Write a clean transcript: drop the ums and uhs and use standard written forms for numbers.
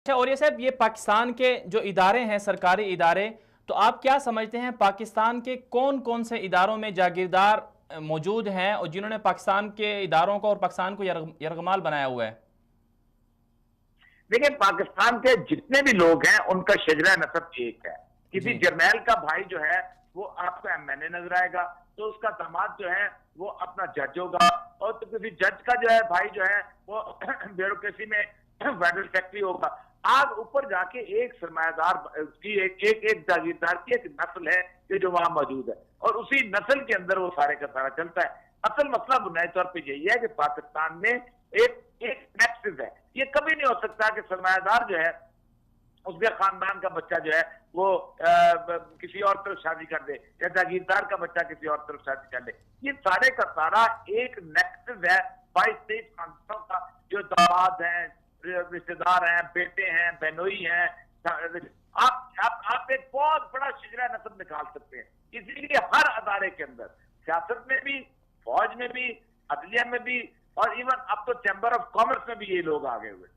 अच्छा, और ये साहब, ये पाकिस्तान के जो इदारे हैं, सरकारी इदारे, तो आप क्या समझते हैं पाकिस्तान के कौन कौन से इदारों में जागीरदार मौजूद हैं और जिन्होंने पाकिस्तान के इदारों को और पाकिस्तान को यरगमाल बनाया हुआ है? देखिए, पाकिस्तान के जितने भी लोग हैं उनका शजरा नसब एक है। किसी जी। जर्नैल का भाई जो है वो आपको एमएनए नजर आएगा, तो उसका दामाद जो है वो अपना जज होगा, और तो किसी जज का जो है भाई जो है वो ब्यूरोक्रेसी में फेडरल सेक्रेटरी होगा। आज ऊपर जाके एक सरमायादार की एक जागीरदार की एक नस्ल है कि जो वहां मौजूद है, और उसी नस्ल के अंदर वो सारे का सारा चलता है। असल मसला बुनियादी तौर पर यही है कि पाकिस्तान में एक एक नेक्सिस है। ये कभी नहीं हो सकता कि सरमायादार जो है उसके खानदान का बच्चा जो है वो किसी और तरफ शादी कर दे, या जागीरदार का बच्चा किसी और तरफ शादी कर ले। ये सारे का सारा एक नेक्सस है 22-23 खानदानों का, जो दामाद हैं, रिश्तेदार हैं, बेटे हैं, बहनोई हैं। आप एक बहुत बड़ा शिजरा नस्ब निकाल सकते हैं। इसीलिए हर अदारे के अंदर, सियासत में भी, फौज में भी, अदलिया में भी, और इवन अब तो चैंबर ऑफ कॉमर्स में भी ये लोग आ गए हुए।